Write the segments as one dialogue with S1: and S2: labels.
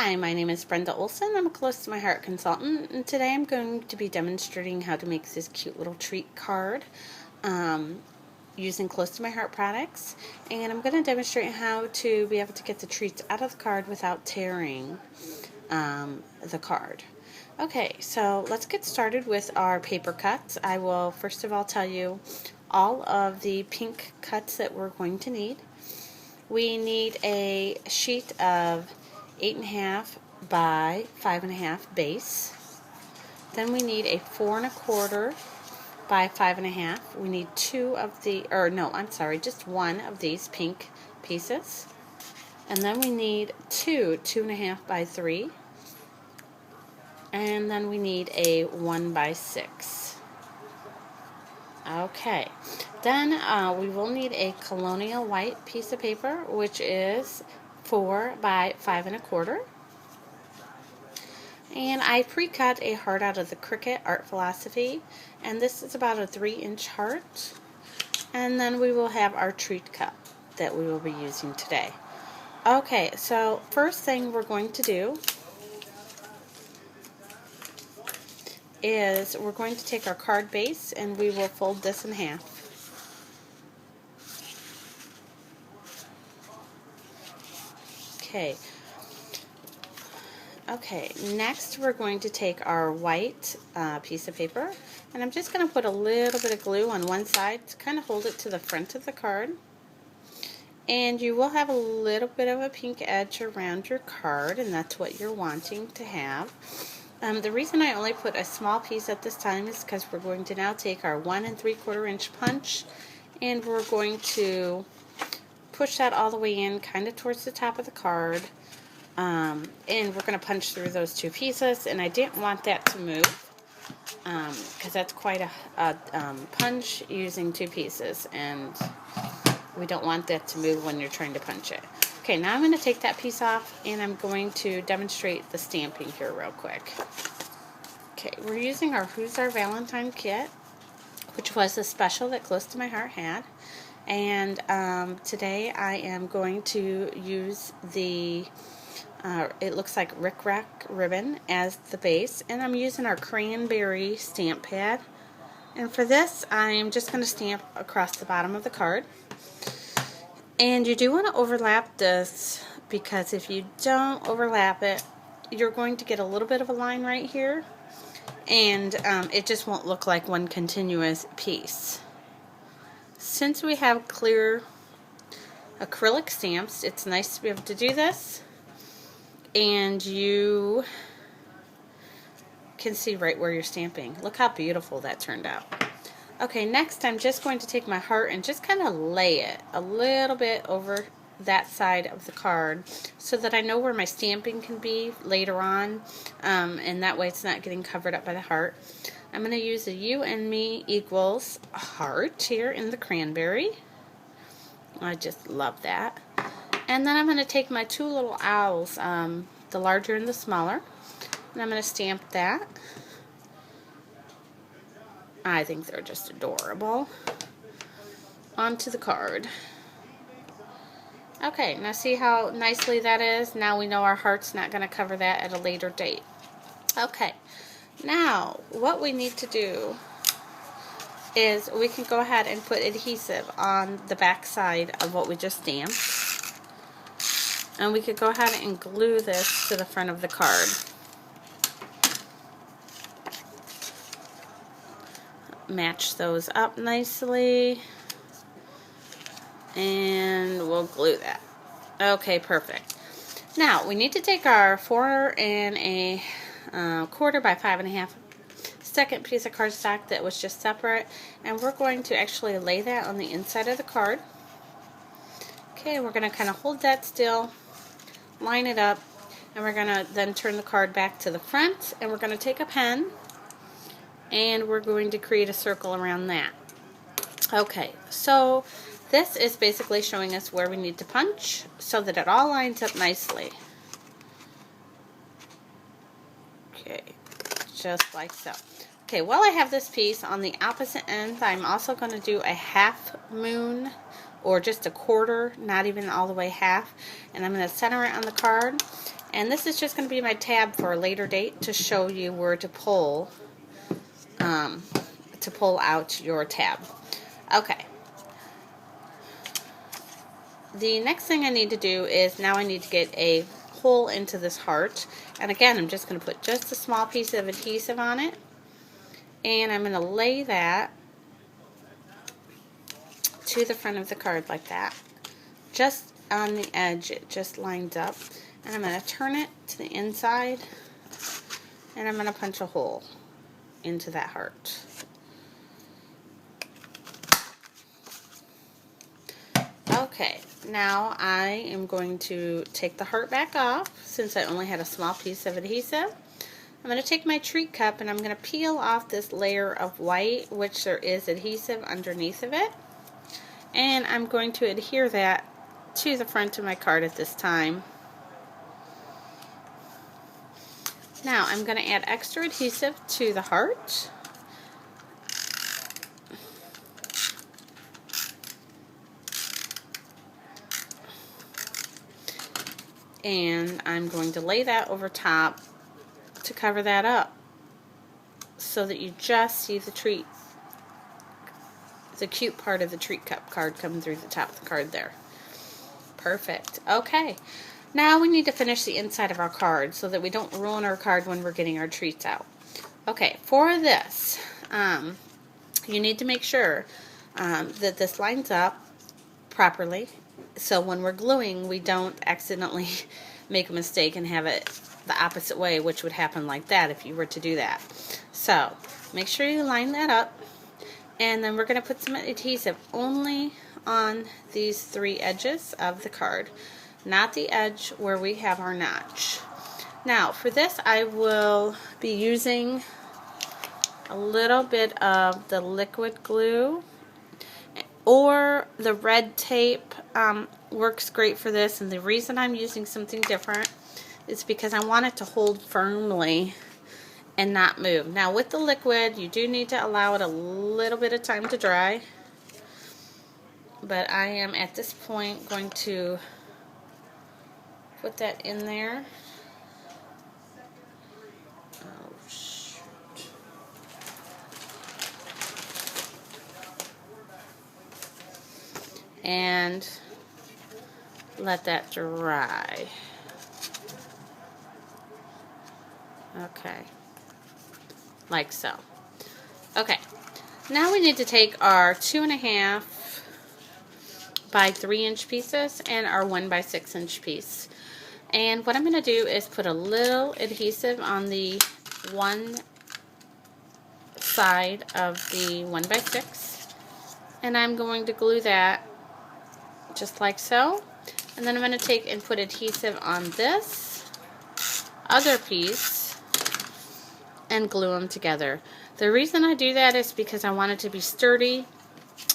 S1: Hi, my name is Brenda Olson. I'm a Close to My Heart consultant, and today I'm going to be demonstrating how to make this cute little treat card using Close to My Heart products. And I'm going to demonstrate how to be able to get the treats out of the card without tearing the card. Okay, so let's get started with our paper cuts. I will first of all tell you all of the pink cuts that we're going to need. We need a sheet of 8.5 by 5.5 base. Then we need a 4.25 by 5.5. We need just one of these pink pieces. And then we need 2.5 by 3. And then we need a 1 by 6. Okay, then we will need a colonial white piece of paper, which is 4 by 5.25. And I pre-cut a heart out of the Cricut Art Philosophy, and this is about a 3-inch heart. And then we will have our treat cup that we will be using today. Okay, so first thing we're going to do is we're going to take our card base and we will fold this in half. Okay, next we're going to take our white piece of paper, and I'm just going to put a little bit of glue on one side to kind of hold it to the front of the card. And you will have a little bit of a pink edge around your card, and that's what you're wanting to have. The reason I only put a small piece at this time is because we're going to now take our 1 3/4 inch punch, and we're going to push that all the way in kind of towards the top of the card. And we're going to punch through those two pieces, and I didn't want that to move because that's quite a punch using two pieces, and we don't want that to move when you're trying to punch it. Okay, now I'm going to take that piece off, and I'm going to demonstrate the stamping here real quick. Okay, we're using our Who's Our Valentine kit, which was a special that Close to My Heart had. And today I am going to use the, it looks like Rick Rack ribbon as the base. And I'm using our cranberry stamp pad. And for this, I'm just going to stamp across the bottom of the card. And you do want to overlap this, because if you don't overlap it, you're going to get a little bit of a line right here, and it just won't look like one continuous piece. Since we have clear acrylic stamps, it's nice to be able to do this, and you can see right where you're stamping. Look how beautiful that turned out. Okay, next I'm just going to take my heart and just kind of lay it a little bit over that side of the card so that I know where my stamping can be later on, and that way it's not getting covered up by the heart. I'm going to use a You and Me equals heart here in the cranberry. I just love that. And then I'm going to take my two little owls, the larger and the smaller, and I'm going to stamp that. I think they're just adorable. Onto the card. Okay, now see how nicely that is? Now we know our heart's not going to cover that at a later date. Okay, now what we need to do is we can go ahead and put adhesive on the back side of what we just stamped. And we could go ahead and glue this to the front of the card. Match those up nicely, and we'll glue that. Okay, perfect. Now we need to take our 4.25 by 5.5 second piece of cardstock that was just separate, and we're going to actually lay that on the inside of the card. Okay, we're going to kind of hold that still, line it up, and we're going to then turn the card back to the front, and we're going to take a pen and we're going to create a circle around that. Okay, so this is basically showing us where we need to punch so that it all lines up nicely. Okay, just like so. Okay, while I have this piece on the opposite end, I'm also going to do a half moon, or just a quarter, not even all the way half, and I'm going to center it on the card. And this is just going to be my tab for a later date to show you where to pull out your tab. Okay. The next thing I need to do is now I need to get a hole into this heart. And again, I'm just going to put just a small piece of adhesive on it. And I'm going to lay that to the front of the card like that. Just on the edge, it just lines up. And I'm going to turn it to the inside. And I'm going to punch a hole into that heart. Okay, now I am going to take the heart back off since I only had a small piece of adhesive. I'm going to take my treat cup and I'm going to peel off this layer of white, which there is adhesive underneath of it. And I'm going to adhere that to the front of my card at this time. Now I'm going to add extra adhesive to the heart. And I'm going to lay that over top to cover that up so that you just see the cute part of the treat cup card coming through the top of the card there. Perfect. Okay. Now we need to finish the inside of our card so that we don't ruin our card when we're getting our treats out. Okay, for this, you need to make sure that this lines up properly. So when we're gluing, we don't accidentally make a mistake and have it the opposite way, which would happen like that if you were to do that. So make sure you line that up, and then we're going to put some adhesive only on these 3 edges of the card, not the edge where we have our notch. Now for this, I will be using a little bit of the liquid glue, or the red tape works great for this, and the reason I'm using something different is because I want it to hold firmly and not move. Now with the liquid, you do need to allow it a little bit of time to dry, but I am at this point going to put that in there. Oh, shoot. And let that dry. Okay, like so. Okay, now we need to take our 2.5 by 3 inch pieces and our 1 by 6 inch piece. And what I'm going to do is put a little adhesive on the one side of the 1 by 6, and I'm going to glue that just like so. And then I'm going to take and put adhesive on this other piece and glue them together. The reason I do that is because I want it to be sturdy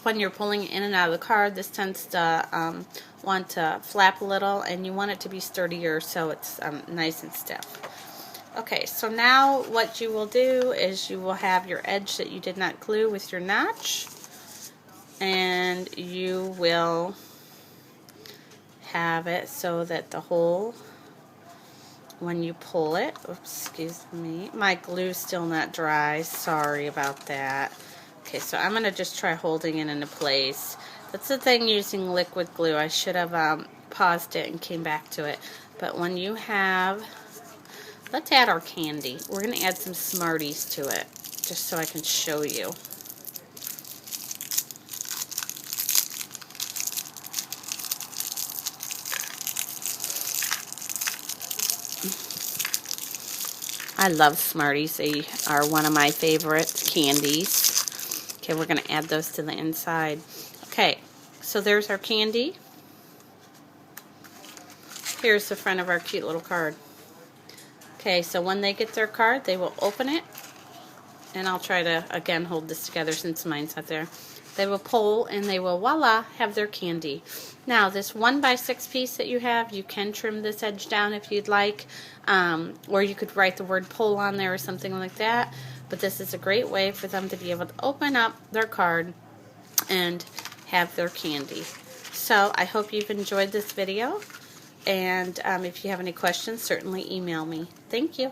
S1: when you're pulling in and out of the card. This tends to want to flap a little, and you want it to be sturdier so it's nice and stiff. Okay, so now what you will do is you will have your edge that you did not glue with your notch, and you will have it so that the hole, when you pull it, oops, excuse me, my glue's still not dry, sorry about that. Okay, so I'm going to just try holding it into place. That's the thing using liquid glue. I should have paused it and came back to it. But when you have, let's add our candy. We're going to add some Smarties to it, just so I can show you. I love Smarties. They are one of my favorite candies. Okay, we're going to add those to the inside. Okay, so there's our candy. Here's the front of our cute little card. Okay, so when they get their card, they will open it. And I'll try to, again, hold this together since mine's not there. They will pull, and they will, voila, have their candy. Now, this 1 by 6 piece that you have, you can trim this edge down if you'd like. Or you could write the word pull on there or something like that. But this is a great way for them to be able to open up their card and have their candy. So, I hope you've enjoyed this video. And if you have any questions, certainly email me. Thank you.